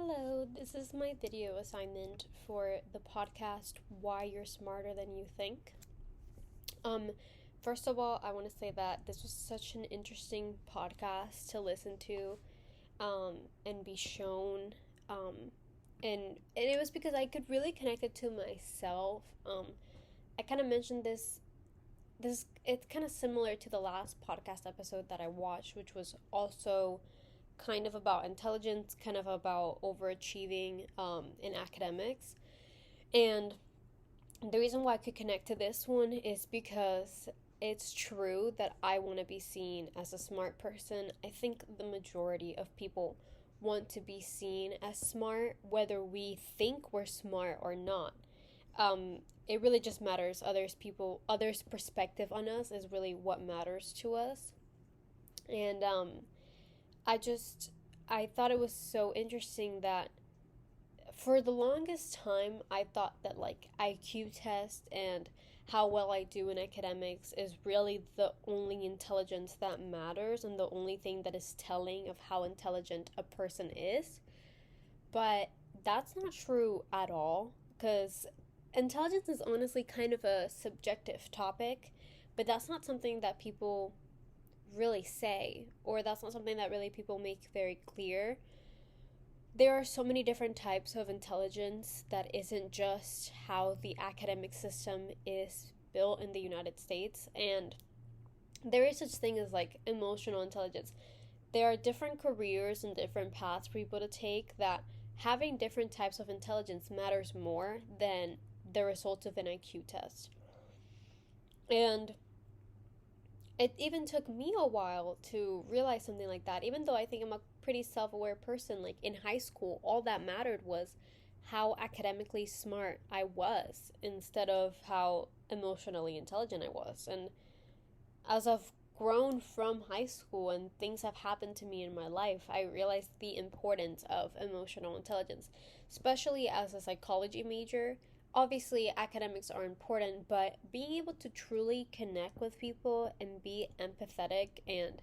Hello, this is my video assignment for the podcast Why You're Smarter Than You Think. Um, First of all, I want to say that this was such an interesting podcast to listen to and be shown. And it was because I could really connect it to myself. I kind of mentioned this it's kind of similar to the last podcast episode that I watched, which was also kind of about intelligence, kind of about overachieving in academics. And the reason why I could connect to this one is because it's true that I want to be seen as a smart person. I think the majority of people want to be seen as smart, whether we think we're smart or not. It really just matters. Others' perspective on us is really what matters to us. And I just I thought it was so interesting that for the longest time I thought that like IQ test and how well I do in academics is really the only intelligence that matters and the only thing that is telling of how intelligent a person is. But that's not true at all because intelligence is honestly kind of a subjective topic, but that's not something that people really say, or that's not something that really people make very clear. There are so many different types of intelligence that isn't just how the academic system is built in the United States, and there is such thing as like emotional intelligence. There are different careers and different paths for people to take that having different types of intelligence matters more than the results of an IQ test. And it even took me a while to realize something like that. Even though I think I'm a pretty self aware person, like in high school, all that mattered was how academically smart I was instead of how emotionally intelligent I was. And as I've grown from high school and things have happened to me in my life, I realized the importance of emotional intelligence, especially as a psychology major. Obviously, academics are important, but being able to truly connect with people and be empathetic and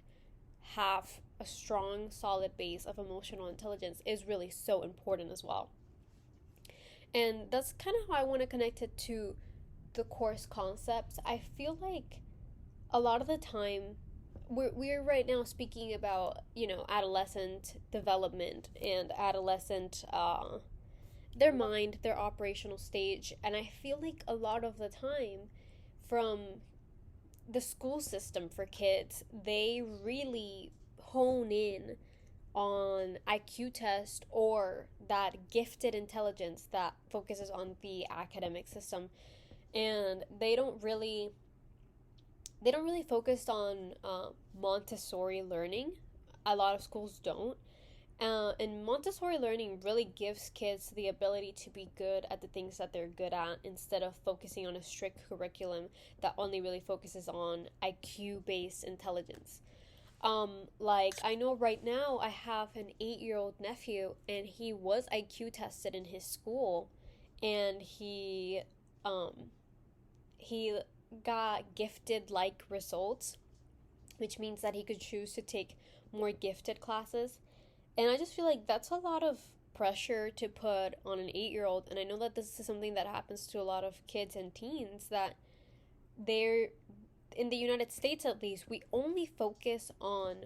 have a strong, solid base of emotional intelligence is really so important as well. And that's kind of how I want to connect it to the course concepts. I feel like a lot of the time we're right now speaking about adolescent development and adolescent their mind, their operational stage, and I feel like a lot of the time from the school system for kids, they really hone in on IQ test or that gifted intelligence that focuses on the academic system, and they don't really focus on Montessori learning. A lot of schools don't. And Montessori learning really gives kids the ability to be good at the things that they're good at instead of focusing on a strict curriculum that only really focuses on IQ based intelligence. Like I know right now I have an 8-year old nephew and he was IQ tested in his school and um, he got gifted like results, which means that he could choose to take more gifted classes. And I just feel like that's a lot of pressure to put on an 8-year old. And I know that this is something that happens to a lot of kids and teens that they're, in the United States at least, we only focus on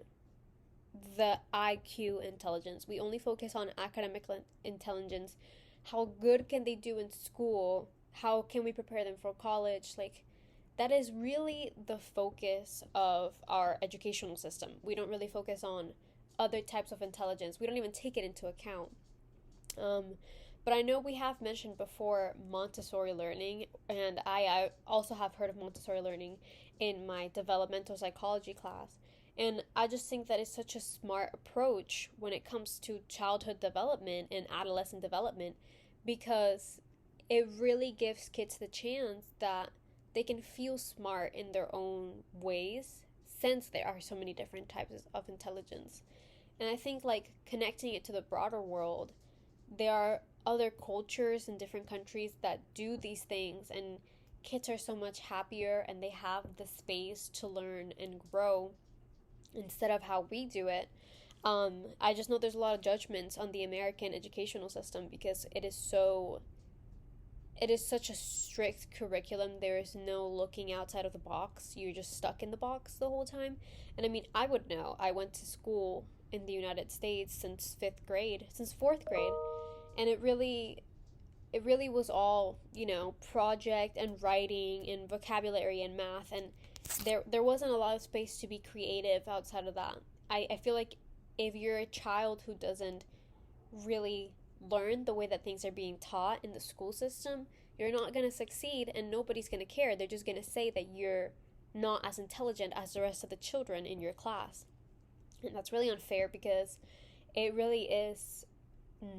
the IQ intelligence. We only focus on academic intelligence. How good can they do in school? How can we prepare them for college? Like, that is really the focus of our educational system. We don't really focus on other types of intelligence. We don't even take it into account. Um, but I know we have mentioned before Montessori learning, and I also have heard of Montessori learning in my developmental psychology class. And I just think that it's such a smart approach when it comes to childhood development and adolescent development because it really gives kids the chance that they can feel smart in their own ways since there are so many different types of intelligence. And I think like connecting it to the broader world, there are other cultures in different countries that do these things and kids are so much happier and they have the space to learn and grow instead of how we do it. I just know there's a lot of judgments on the American educational system because it is such a strict curriculum. There is no looking outside of the box. You're just stuck in the box the whole time. And I mean, I would know. I went to school in the United States since 5th grade, since 4th grade, and it really was all, project and writing and vocabulary and math, and there wasn't a lot of space to be creative outside of that. I feel like if you're a child who doesn't really learn the way that things are being taught in the school system, you're not going to succeed and nobody's going to care. They're just going to say that you're not as intelligent as the rest of the children in your class. And that's really unfair because it really is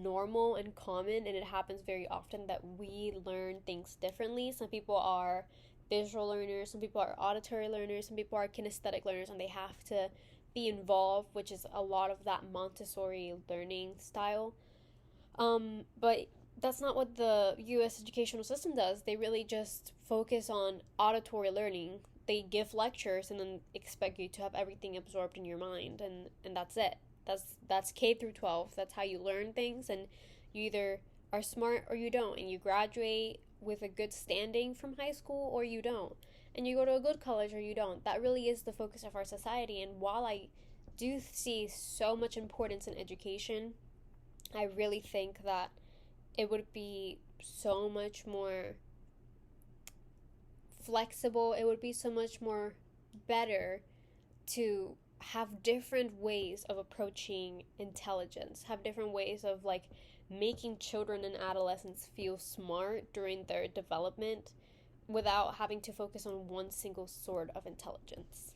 normal and common, and it happens very often that we learn things differently. Some people are visual learners, some people are auditory learners, some people are kinesthetic learners, and they have to be involved, which is a lot of that Montessori learning style. But that's not what the US educational system does. They really just focus on auditory learning. They give lectures and then expect you to have everything absorbed in your mind, and that's it. That's K through 12. That's how you learn things, and you either are smart or you don't, and you graduate with a good standing from high school or you don't. And you go to a good college or you don't. That really is the focus of our society, and while I do see so much importance in education, I really think that it would be so much more flexible. It would be so much more better to have different ways of approaching intelligence, have different ways of like making children and adolescents feel smart during their development without having to focus on one single sort of intelligence.